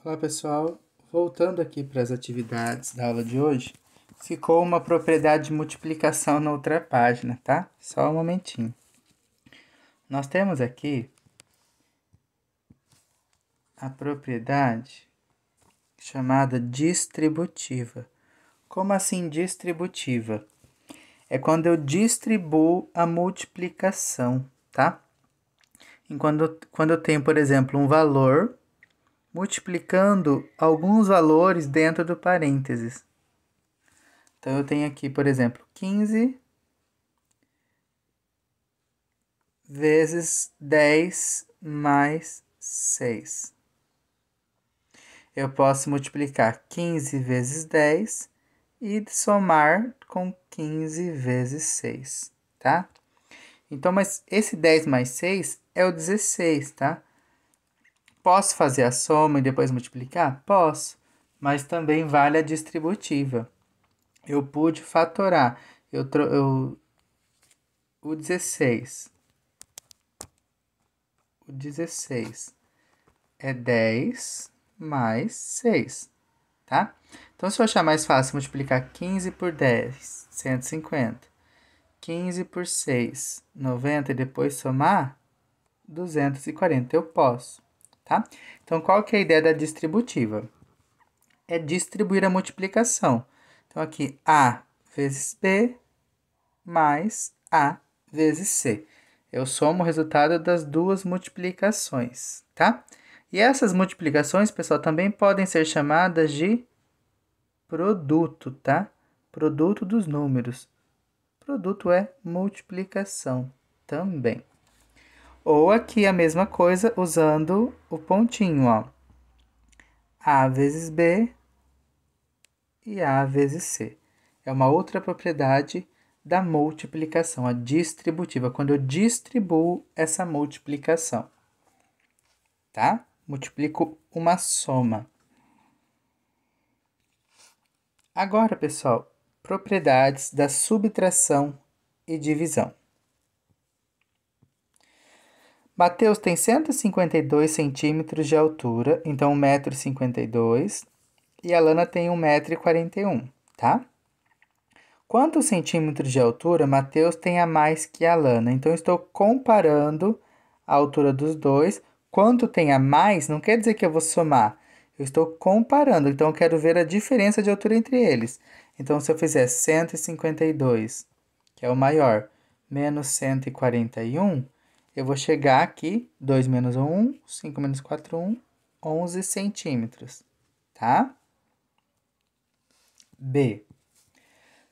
Olá pessoal, voltando aqui para as atividades da aula de hoje, ficou uma propriedade de multiplicação na outra página, tá? Só um momentinho. Nós temos aqui a propriedade chamada distributiva. Como assim distributiva? É quando eu distribuo a multiplicação, tá? Quando eu tenho, por exemplo, um valor multiplicando alguns valores dentro do parênteses. Então, eu tenho aqui, por exemplo, 15 vezes 10 mais 6. Eu posso multiplicar 15 vezes 10 e somar com 15 vezes 6, tá? Então, mas esse 10 mais 6 é o 16, tá? Posso fazer a soma e depois multiplicar? Posso, mas também vale a distributiva. Eu pude fatorar. O 16. O 16 é 10 mais 6, tá? Então, se eu achar mais fácil multiplicar 15 por 10, 150. 15 por 6, 90 e depois somar 240. Eu posso, tá? Então, qual que é a ideia da distributiva? É distribuir a multiplicação. Então, aqui, A vezes B mais A vezes C. Eu somo o resultado das duas multiplicações, tá? E essas multiplicações, pessoal, também podem ser chamadas de produto, tá? Produto dos números. Produto é multiplicação também. Ou aqui a mesma coisa usando o pontinho, ó. A vezes B e A vezes C. É uma outra propriedade da multiplicação, a distributiva, quando eu distribuo essa multiplicação, tá? Multiplico uma soma. Agora, pessoal, propriedades da subtração e divisão. Mateus tem 152 centímetros de altura, então 1,52 m, e a Lana tem 1,41 m, tá? Quantos centímetros de altura Mateus tem a mais que a Lana? Então, estou comparando a altura dos dois. Quanto tem a mais, não quer dizer que eu vou somar. Eu estou comparando, então eu quero ver a diferença de altura entre eles. Então, se eu fizer 152, que é o maior, menos 141, eu vou chegar aqui, 2 menos 1, 5 menos 4, 1, 11 centímetros, tá? B.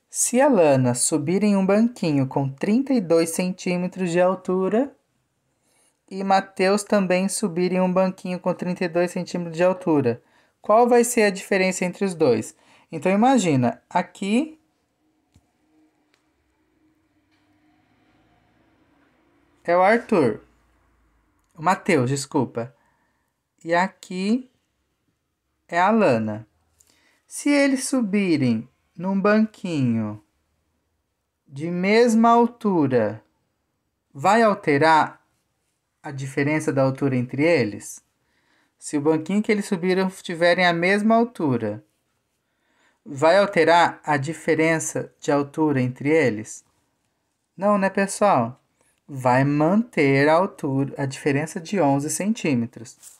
Se a Lana subir em um banquinho com 32 centímetros de altura e Mateus também subir em um banquinho com 32 centímetros de altura, qual vai ser a diferença entre os dois? Então, imagina, aqui é o Arthur, o Mateus, desculpa, e aqui é a Lana. Se eles subirem num banquinho de mesma altura, vai alterar a diferença da altura entre eles? Se o banquinho que eles subiram estiverem à mesma altura, vai alterar a diferença de altura entre eles? Não, né, pessoal? Vai manter a altura, a diferença de 11 centímetros.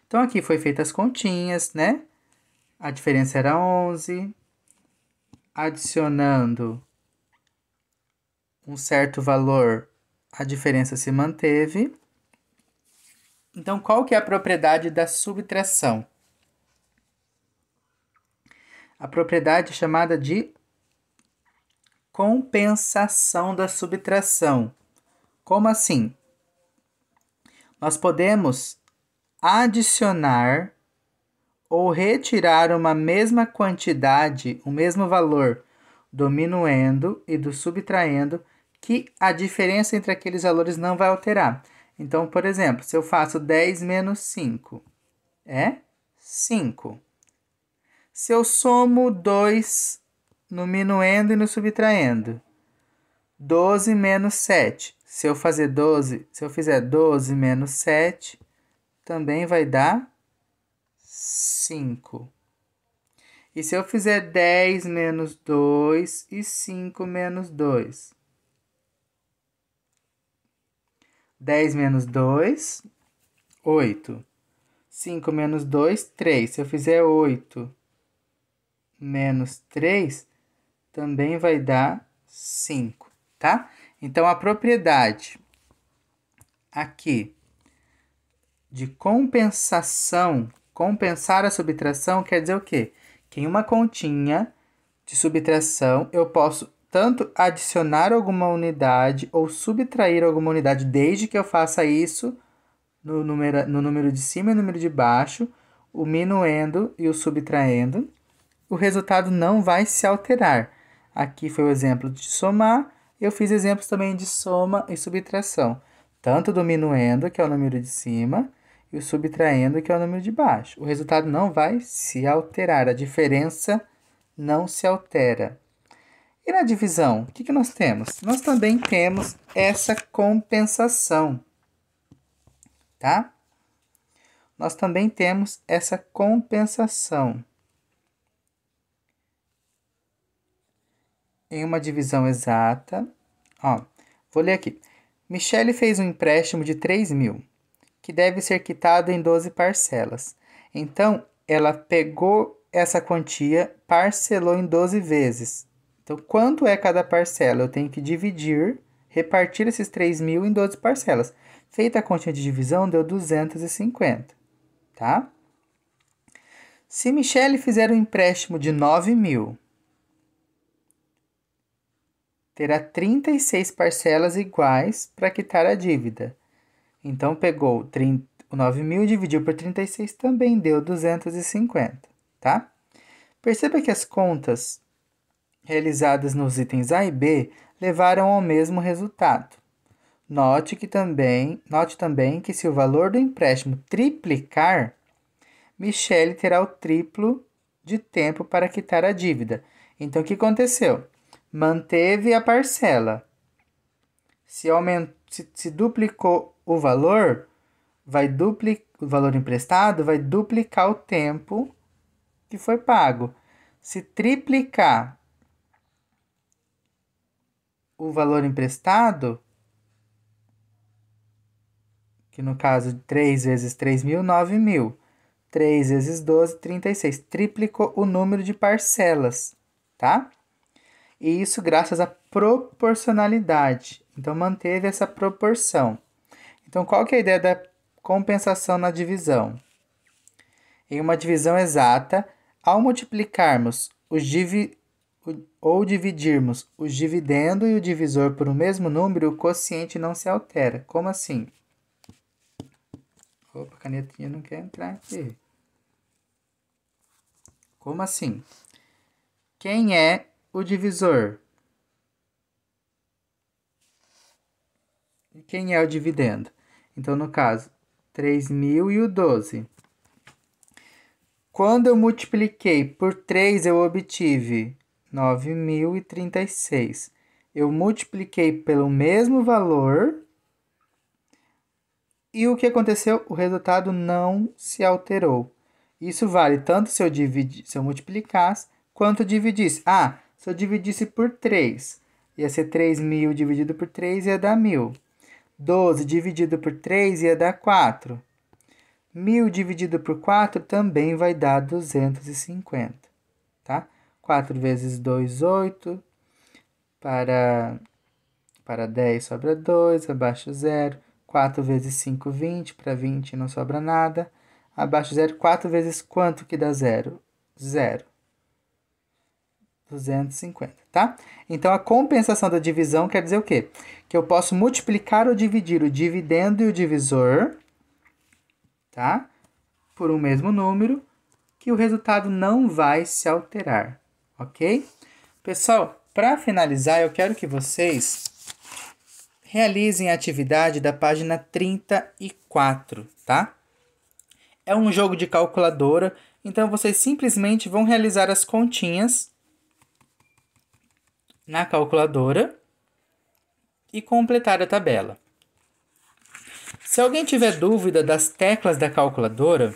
Então, aqui foi feitas as continhas, né? A diferença era 11. Adicionando um certo valor, a diferença se manteve. Então, qual que é a propriedade da subtração? A propriedade é chamada de compensação da subtração. Como assim? Nós podemos adicionar ou retirar uma mesma quantidade, o mesmo valor do minuendo e do subtraendo, que a diferença entre aqueles valores não vai alterar. Então, por exemplo, se eu faço 10 menos 5, é 5. Se eu somo 2 no minuendo e no subtraendo, 12 menos 7. Se eu fizer 12 menos 7, também vai dar 5. E se eu fizer 10 menos 2 e 5 menos 2? 10 menos 2, 8. 5 menos 2, 3. Se eu fizer 8 menos 3, também vai dar 5, tá? Então, a propriedade aqui de compensação, compensar a subtração, quer dizer o quê? Que em uma continha de subtração, eu posso tanto adicionar alguma unidade ou subtrair alguma unidade, desde que eu faça isso no número de cima e no número de baixo, o minuendo e o subtraindo. O resultado não vai se alterar. Aqui foi o exemplo de somar, eu fiz exemplos também de soma e subtração, tanto do minuendo, que é o número de cima, e o subtraindo, que é o número de baixo. O resultado não vai se alterar, a diferença não se altera. E na divisão, o que nós temos? Nós também temos essa compensação, tá? Nós também temos essa compensação. Em uma divisão exata, ó, vou ler aqui. Michele fez um empréstimo de 3.000, que deve ser quitado em 12 parcelas. Então, ela pegou essa quantia, parcelou em 12 vezes. Então, quanto é cada parcela? Eu tenho que dividir, repartir esses 3.000 em 12 parcelas. Feita a continha de divisão, deu 250, tá? Se Michele fizer um empréstimo de 9.000, terá 36 parcelas iguais para quitar a dívida. Então, pegou 9.000 e dividiu por 36, também deu 250, tá? Perceba que as contas realizadas nos itens A e B levaram ao mesmo resultado. Note também que se o valor do empréstimo triplicar, Michele terá o triplo de tempo para quitar a dívida. Então, o que aconteceu? Manteve a parcela. Se duplicou o valor, o valor emprestado vai duplicar o tempo que foi pago. Se triplicar o valor emprestado, que no caso 3 vezes 3.000, 9.000. 3 vezes 12, 36. Triplicou o número de parcelas, tá? E isso graças à proporcionalidade. Então, manteve essa proporção. Então, qual que é a ideia da compensação na divisão? Em uma divisão exata, ao multiplicarmos ou dividirmos o dividendo e o divisor por um mesmo número, o quociente não se altera. Como assim? Opa, a canetinha não quer entrar aqui. Como assim? Quem é o divisor? E quem é o dividendo? Então, no caso, 3.000 e o 12. Quando eu multipliquei por 3, eu obtive 9.036. Eu multipliquei pelo mesmo valor. E o que aconteceu? O resultado não se alterou. Isso vale tanto se eu multiplicasse, quanto dividisse. Se eu dividisse por 3, ia ser 3.000 dividido por 3, ia dar 1.000. 12 dividido por 3 ia dar 4. 1.000 dividido por 4 também vai dar 250, tá? 4 vezes 2, 8. Para 10 sobra 2, abaixo 0. 4 vezes 5, 20. Para 20 não sobra nada. Abaixo 0, 4 vezes quanto que dá 0? 0. 250, tá? Então, a compensação da divisão quer dizer o quê? Que eu posso multiplicar ou dividir o dividendo e o divisor, tá? Por um mesmo número, que o resultado não vai se alterar, ok? Pessoal, para finalizar, eu quero que vocês realizem a atividade da página 34, tá? É um jogo de calculadora, então vocês simplesmente vão realizar as continhas na calculadora e completar a tabela. Se alguém tiver dúvida das teclas da calculadora,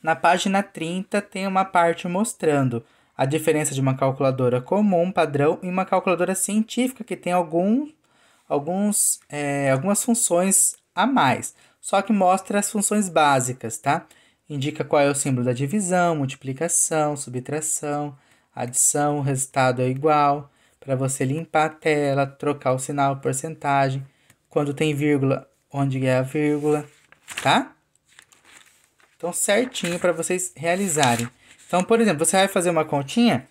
Na página 30 tem uma parte mostrando a diferença de uma calculadora comum, padrão, e uma calculadora científica que tem algumas funções a mais. Só que mostra as funções básicas, tá? Indica qual é o símbolo da divisão, multiplicação, subtração, adição, o resultado é igual. Para você limpar a tela, trocar o sinal, porcentagem. Quando tem vírgula, onde é a vírgula, tá? Então, certinho para vocês realizarem. Então, por exemplo, você vai fazer uma continha,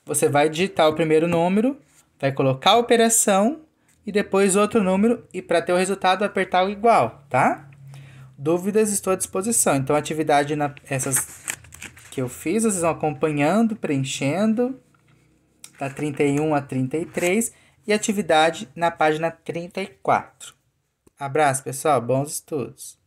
você vai digitar o primeiro número, vai colocar a operação e depois outro número e para ter o resultado apertar o igual, tá? Dúvidas, estou à disposição. Então, atividade essas que eu fiz, vocês vão acompanhando, preenchendo, da 31 a 33 e atividade na página 34. Abraço, pessoal. Bons estudos.